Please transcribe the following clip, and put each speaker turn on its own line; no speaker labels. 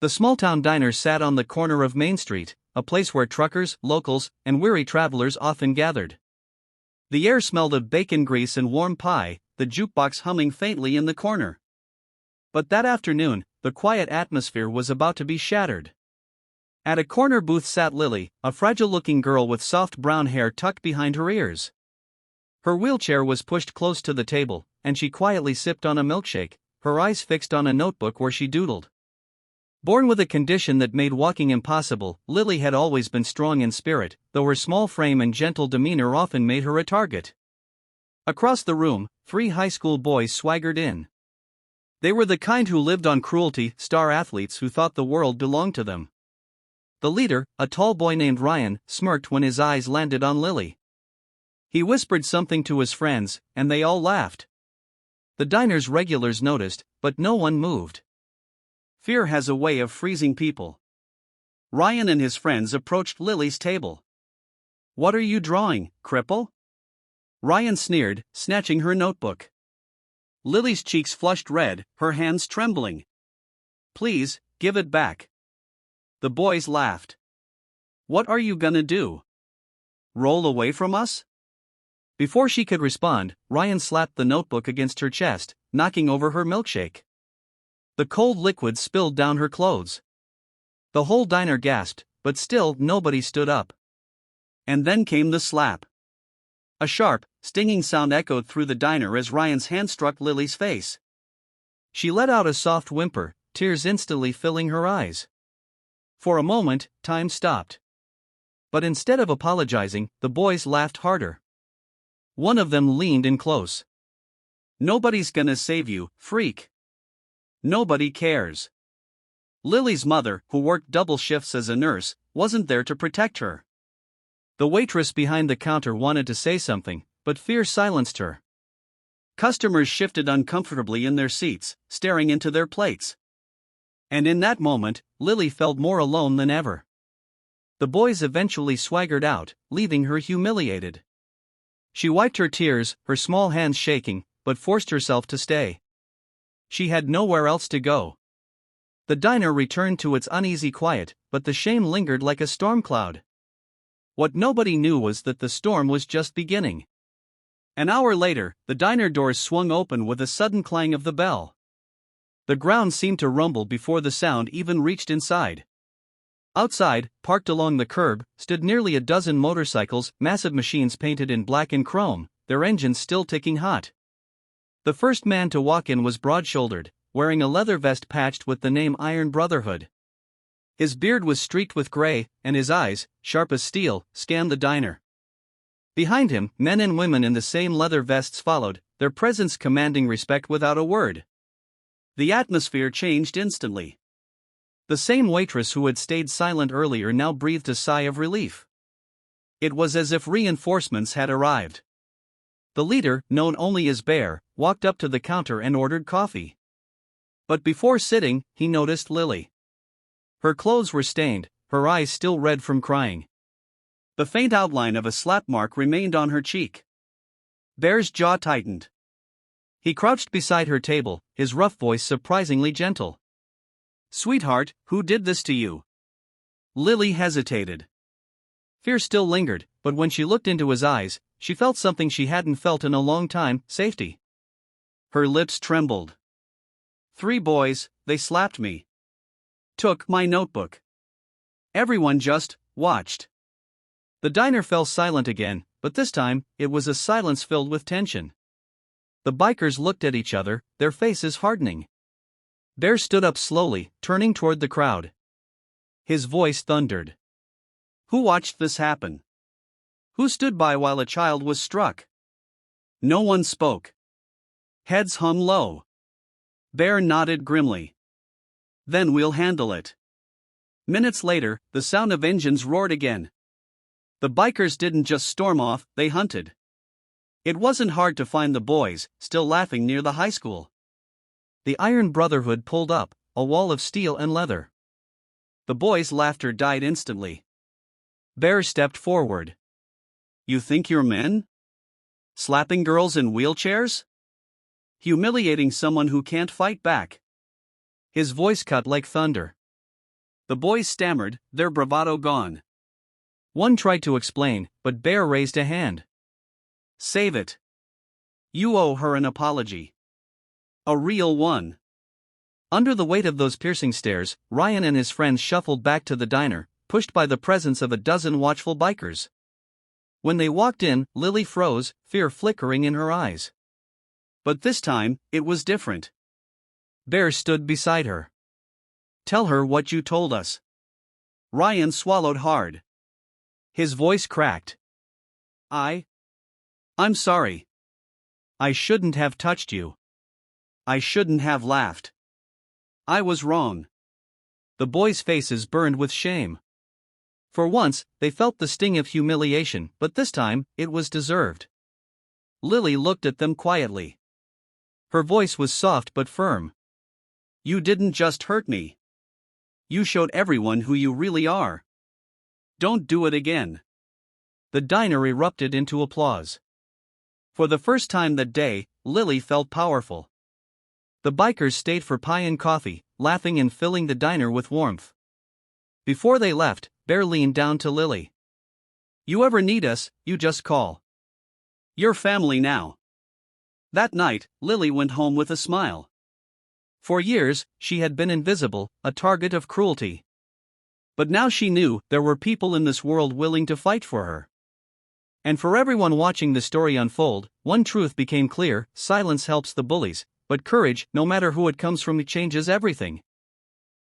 The small-town diner sat on the corner of Main Street, a place where truckers, locals, and weary travelers often gathered. The air smelled of bacon grease and warm pie, the jukebox humming faintly in the corner. But that afternoon, the quiet atmosphere was about to be shattered. At a corner booth sat Lily, a fragile-looking girl with soft brown hair tucked behind her ears. Her wheelchair was pushed close to the table, and she quietly sipped on a milkshake, her eyes fixed on a notebook where she doodled. Born with a condition that made walking impossible, Lily had always been strong in spirit, though her small frame and gentle demeanor often made her a target. Across the room, 3 high school boys swaggered in. They were the kind who lived on cruelty, star athletes who thought the world belonged to them. The leader, a tall boy named Ryan, smirked when his eyes landed on Lily. He whispered something to his friends, and they all laughed. The diner's regulars noticed, but no one moved. Fear has a way of freezing people. Ryan and his friends approached Lily's table. "What are you drawing, cripple?" Ryan sneered, snatching her notebook. Lily's cheeks flushed red, her hands trembling. "Please, give it back." The boys laughed. "What are you gonna do? Roll away from us?" Before she could respond, Ryan slapped the notebook against her chest, knocking over her milkshake. The cold liquid spilled down her clothes. The whole diner gasped, but still nobody stood up. And then came the slap. A sharp, stinging sound echoed through the diner as Ryan's hand struck Lily's face. She let out a soft whimper, tears instantly filling her eyes. For a moment, time stopped. But instead of apologizing, the boys laughed harder. One of them leaned in close. "Nobody's gonna save you, freak. Nobody cares." Lily's mother, who worked double shifts as a nurse, wasn't there to protect her. The waitress behind the counter wanted to say something, but fear silenced her. Customers shifted uncomfortably in their seats, staring into their plates. And in that moment, Lily felt more alone than ever. The boys eventually swaggered out, leaving her humiliated. She wiped her tears, her small hands shaking, but forced herself to stay. She had nowhere else to go. The diner returned to its uneasy quiet, but the shame lingered like a storm cloud. What nobody knew was that the storm was just beginning. An hour later, the diner doors swung open with a sudden clang of the bell. The ground seemed to rumble before the sound even reached inside. Outside, parked along the curb, stood nearly a dozen motorcycles, massive machines painted in black and chrome, their engines still ticking hot. The first man to walk in was broad-shouldered, wearing a leather vest patched with the name Iron Brotherhood. His beard was streaked with gray, and his eyes, sharp as steel, scanned the diner. Behind him, men and women in the same leather vests followed, their presence commanding respect without a word. The atmosphere changed instantly. The same waitress who had stayed silent earlier now breathed a sigh of relief. It was as if reinforcements had arrived. The leader, known only as Bear, walked up to the counter and ordered coffee. But before sitting, he noticed Lily. Her clothes were stained, her eyes still red from crying. The faint outline of a slap mark remained on her cheek. Bear's jaw tightened. He crouched beside her table, his rough voice surprisingly gentle. "Sweetheart, who did this to you?" Lily hesitated. Fear still lingered, but when she looked into his eyes, she felt something she hadn't felt in a long time: safety. Her lips trembled. "3 boys, they slapped me. Took my notebook. Everyone just watched." The diner fell silent again, but this time, it was a silence filled with tension. The bikers looked at each other, their faces hardening. Bear stood up slowly, turning toward the crowd. His voice thundered. "Who watched this happen? Who stood by while a child was struck?" No one spoke. Heads hung low. Bear nodded grimly. "Then we'll handle it." Minutes later, the sound of engines roared again. The bikers didn't just storm off, they hunted. It wasn't hard to find the boys, still laughing near the high school. The Iron Brotherhood pulled up, a wall of steel and leather. The boys' laughter died instantly. Bear stepped forward. "You think you're men? Slapping girls in wheelchairs? Humiliating someone who can't fight back?" His voice cut like thunder. The boys stammered, their bravado gone. One tried to explain, but Bear raised a hand. Save it. You owe her an apology. A real one. Under the weight of those piercing stares, Ryan and his friends shuffled back to the diner, pushed by the presence of a dozen watchful bikers. When they walked in, Lily froze, fear flickering in her eyes. But this time, it was different. Bear stood beside her. Tell her what you told us. Ryan swallowed hard. His voice cracked. I'm sorry. I shouldn't have touched you. I shouldn't have laughed. I was wrong. The boys' faces burned with shame. For once, they felt the sting of humiliation, but this time, it was deserved. Lily looked at them quietly. Her voice was soft but firm. You didn't just hurt me. You showed everyone who you really are. Don't do it again. The diner erupted into applause. For the first time that day, Lily felt powerful. The bikers stayed for pie and coffee, laughing and filling the diner with warmth. Before they left, Bear leaned down to Lily. You ever need us, you just call. You're family now. That night, Lily went home with a smile. For years, she had been invisible, a target of cruelty. But now she knew there were people in this world willing to fight for her. And for everyone watching the story unfold, one truth became clear: silence helps the bullies, but courage, no matter who it comes from, changes everything.